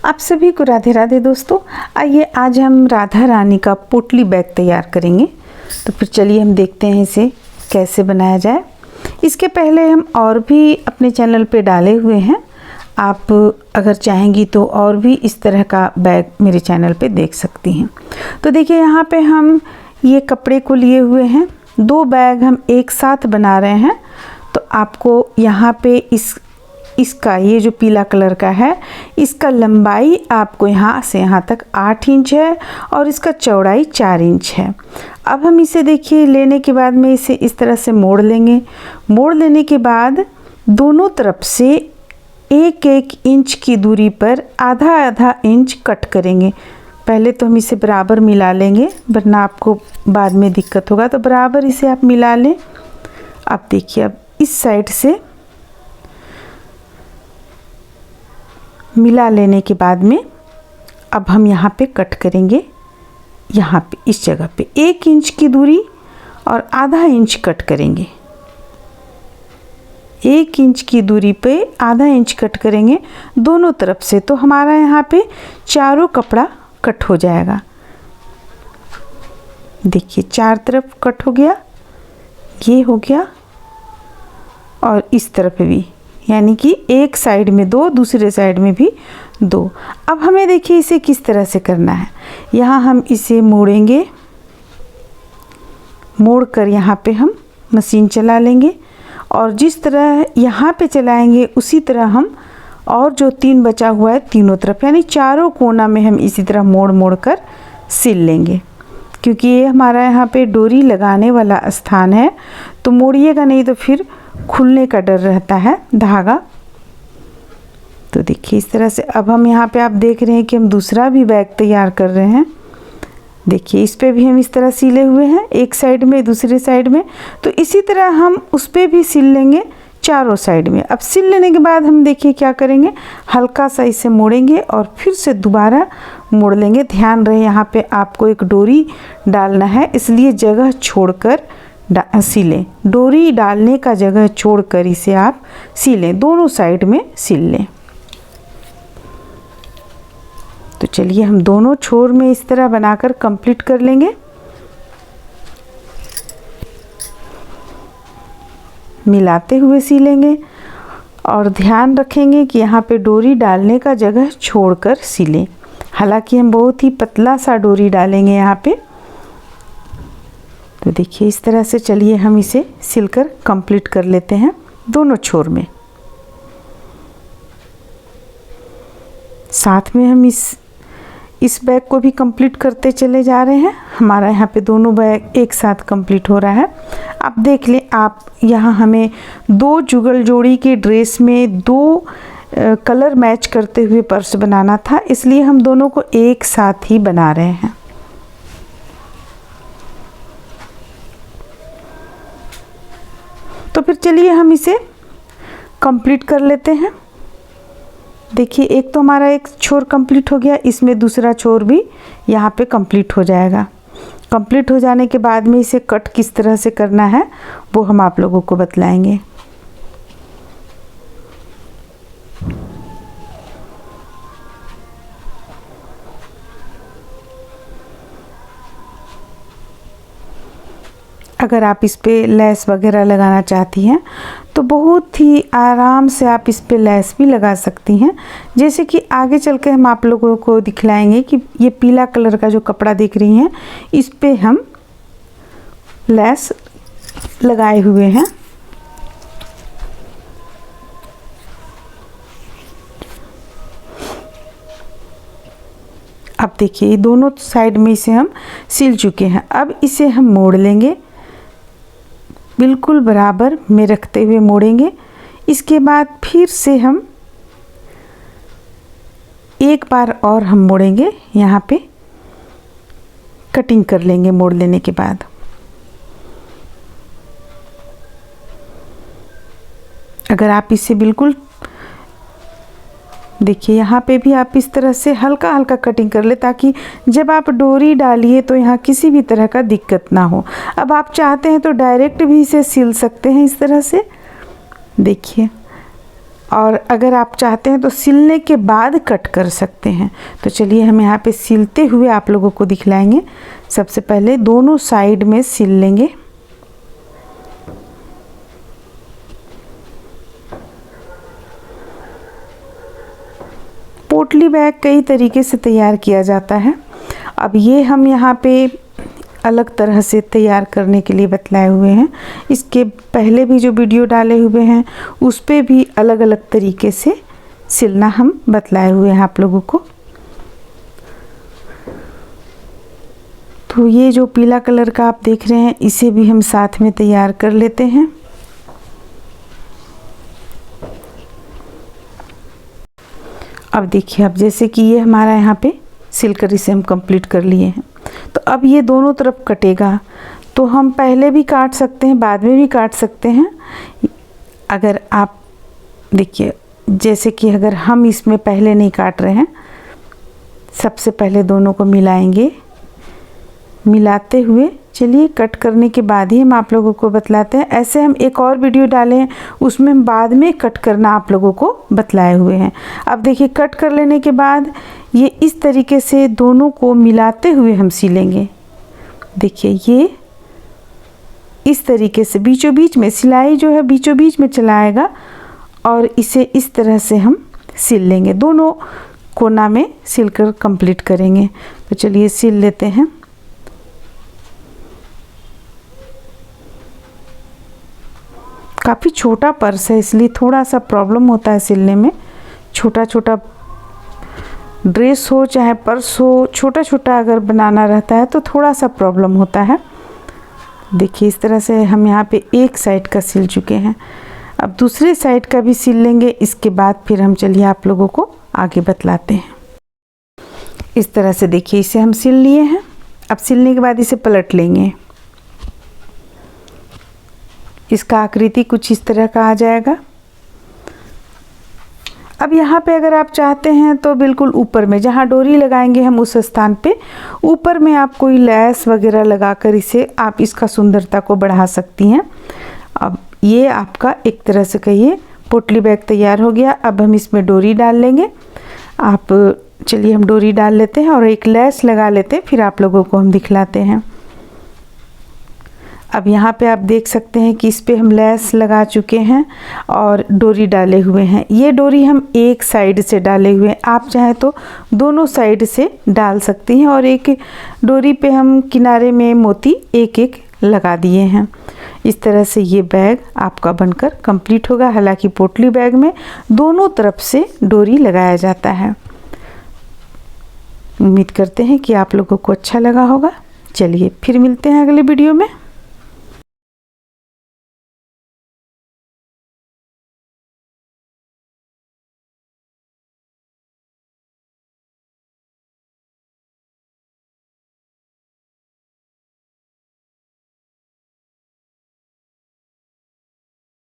आप सभी को राधे राधे दोस्तों। आइए आज हम राधा रानी का पोटली बैग तैयार करेंगे। तो फिर चलिए हम देखते हैं इसे कैसे बनाया जाए। इसके पहले हम और भी अपने चैनल पे डाले हुए हैं, आप अगर चाहेंगी तो और भी इस तरह का बैग मेरे चैनल पे देख सकती हैं। तो देखिए यहाँ पे हम ये कपड़े को लिए हुए हैं, 2 बैग हम एक साथ बना रहे हैं। तो आपको यहाँ पे इसका ये जो पीला कलर का है, इसका लंबाई आपको यहाँ से यहाँ तक 8 इंच है और इसका चौड़ाई 4 इंच है। अब हम इसे देखिए लेने के बाद में इसे इस तरह से मोड़ लेंगे। मोड़ लेने के बाद दोनों तरफ से 1-1 इंच की दूरी पर आधा इंच कट करेंगे। पहले तो हम इसे बराबर मिला लेंगे, वरना आपको बाद में दिक्कत होगा। तो बराबर इसे आप मिला लें। अब देखिए, अब इस साइड से मिला लेने के बाद में अब हम यहाँ पे कट करेंगे। यहाँ पे इस जगह पे 1 इंच की दूरी और आधा इंच कट करेंगे। 1 इंच की दूरी पे आधा इंच कट करेंगे दोनों तरफ से। तो हमारा यहाँ पे चारों कपड़ा कट हो जाएगा। देखिए 4 तरफ कट हो गया, ये हो गया और इस तरफ भी, यानी कि एक साइड में 2, दूसरे साइड में भी 2। अब हमें देखिए इसे किस तरह से करना है। यहाँ हम इसे मोड़ेंगे, मोड़ कर यहाँ पे हम मशीन चला लेंगे और जिस तरह यहाँ पे चलाएंगे उसी तरह हम और जो 3 बचा हुआ है तीनों तरफ, यानी चारों कोना में हम इसी तरह मोड़ कर सिल लेंगे। क्योंकि ये हमारा यहाँ पे डोरी लगाने वाला स्थान है, तो मोड़िएगा नहीं तो फिर खुलने का डर रहता है धागा। तो देखिए इस तरह से अब हम यहाँ पे आप देख रहे हैं कि हम दूसरा भी बैग तैयार कर रहे हैं। देखिए इस पे भी हम इस तरह सिले हुए हैं, एक साइड में दूसरे साइड में। तो इसी तरह हम उस पे भी सिल लेंगे चारों साइड में। अब सिल लेने के बाद हम देखिए क्या करेंगे, हल्का सा इसे मोड़ेंगे और फिर से दोबारा मोड़ लेंगे। ध्यान रहे यहाँ पे आपको एक डोरी डालना है, इसलिए जगह छोड़कर सिलें। डोरी डालने का जगह छोड़कर इसे आप सिलें, दोनों साइड में सिल लें। तो चलिए हम दोनों छोर में इस तरह बनाकर कंप्लीट कर लेंगे। मिलाते हुए सिलेंगे और ध्यान रखेंगे कि यहाँ पे डोरी डालने का जगह छोड़कर सिलें। हालांकि हम बहुत ही पतला सा डोरी डालेंगे यहाँ पे। तो देखिए इस तरह से चलिए हम इसे सिलकर कंप्लीट कर लेते हैं दोनों छोर में। साथ में हम इस बैग को भी कंप्लीट करते चले जा रहे हैं। हमारा यहाँ पे दोनों बैग एक साथ कंप्लीट हो रहा है। आप देख लें, आप यहाँ हमें 2 जुगल जोड़ी के ड्रेस में 2 कलर मैच करते हुए पर्स बनाना था, इसलिए हम दोनों को एक साथ ही बना रहे हैं। तो फिर चलिए हम इसे कंप्लीट कर लेते हैं। देखिए एक तो हमारा एक छोर कंप्लीट हो गया, इसमें दूसरा छोर भी यहाँ पे कंप्लीट हो जाएगा। कंप्लीट हो जाने के बाद में इसे कट किस तरह से करना है वो हम आप लोगों को बतलाएंगे। अगर आप इस पे लेस वगैरह लगाना चाहती हैं तो बहुत ही आराम से आप इस पे लेस भी लगा सकती हैं। जैसे कि आगे चल के हम आप लोगों को दिखलाएंगे कि ये पीला कलर का जो कपड़ा देख रही हैं, इस पे हम लेस लगाए हुए हैं। अब देखिए दोनों साइड में इसे हम सिल चुके हैं। अब इसे हम मोड़ लेंगे, बिल्कुल बराबर में रखते हुए मोड़ेंगे। इसके बाद फिर से हम एक बार और हम मोड़ेंगे, यहाँ पे कटिंग कर लेंगे मोड़ लेने के बाद। अगर आप इसे बिल्कुल देखिए यहाँ पे भी आप इस तरह से हल्का हल्का कटिंग कर ले, ताकि जब आप डोरी डालिए तो यहाँ किसी भी तरह का दिक्कत ना हो। अब आप चाहते हैं तो डायरेक्ट भी इसे सिल सकते हैं इस तरह से। देखिए और अगर आप चाहते हैं तो सिलने के बाद कट कर सकते हैं। तो चलिए हम यहाँ पे सिलते हुए आप लोगों को दिखलाएंगे। सबसे पहले दोनों साइड में सिल लेंगे। पोटली बैग कई तरीके से तैयार किया जाता है। अब ये हम यहाँ पे अलग तरह से तैयार करने के लिए बतलाए हुए हैं। इसके पहले भी जो वीडियो डाले हुए हैं उस पे भी अलग अलग तरीके से सिलना हम बतलाए हुए हैं आप लोगों को। तो ये जो पीला कलर का आप देख रहे हैं इसे भी हम साथ में तैयार कर लेते हैं। अब देखिए, अब जैसे कि ये हमारा यहाँ पे सिलकर इसे हम कंप्लीट कर लिए हैं। तो अब ये दोनों तरफ कटेगा, तो हम पहले भी काट सकते हैं, बाद में भी काट सकते हैं। अगर आप देखिए, जैसे कि अगर हम इसमें पहले नहीं काट रहे हैं, सबसे पहले दोनों को मिलाएंगे। मिलाते हुए चलिए कट करने के बाद ही हम आप लोगों को बतलाते हैं। ऐसे हम एक और वीडियो डाले हैं, उसमें हम बाद में कट करना आप लोगों को बतलाए हुए हैं। अब देखिए, कट कर लेने के बाद ये इस तरीके से दोनों को मिलाते हुए हम सिलेंगे। देखिए, ये इस तरीके से बीचों बीच में सिलाई जो है बीचों बीच में चलाएगा और इसे इस तरह से हम सिल लेंगे। दोनों कोना में सिलकर कंप्लीट करेंगे। तो चलिए सिल लेते हैं। काफ़ी छोटा पर्स है, इसलिए थोड़ा सा प्रॉब्लम होता है सिलने में। छोटा छोटा ड्रेस हो चाहे पर्स हो, छोटा छोटा अगर बनाना रहता है तो थोड़ा सा प्रॉब्लम होता है। देखिए, इस तरह से हम यहाँ पे एक साइड का सिल चुके हैं। अब दूसरे साइड का भी सिल लेंगे। इसके बाद फिर हम चलिए आप लोगों को आगे बतलाते हैं। इस तरह से देखिए, इसे हम सिल लिए हैं। अब सिलने के बाद इसे पलट लेंगे। इसका आकृति कुछ इस तरह का आ जाएगा। अब यहाँ पे अगर आप चाहते हैं तो बिल्कुल ऊपर में जहाँ डोरी लगाएंगे हम उस स्थान पे ऊपर में आप कोई लैस वगैरह लगाकर इसे आप इसका सुंदरता को बढ़ा सकती हैं। अब ये आपका एक तरह से कहिए पोटली बैग तैयार हो गया। अब हम इसमें डोरी डाल लेंगे। आप चलिए हम डोरी डाल लेते हैं और एक लैस लगा लेते हैं, फिर आप लोगों को हम दिखलाते हैं। अब यहाँ पे आप देख सकते हैं कि इस पे हम लैस लगा चुके हैं और डोरी डाले हुए हैं। ये डोरी हम एक साइड से डाले हुए हैं, आप चाहें तो दोनों साइड से डाल सकती हैं। और एक डोरी पे हम किनारे में मोती एक एक लगा दिए हैं। इस तरह से ये बैग आपका बनकर कंप्लीट होगा। हालांकि पोटली बैग में दोनों तरफ से डोरी लगाया जाता है। उम्मीद करते हैं कि आप लोगों को अच्छा लगा होगा। चलिए फिर मिलते हैं अगले वीडियो में।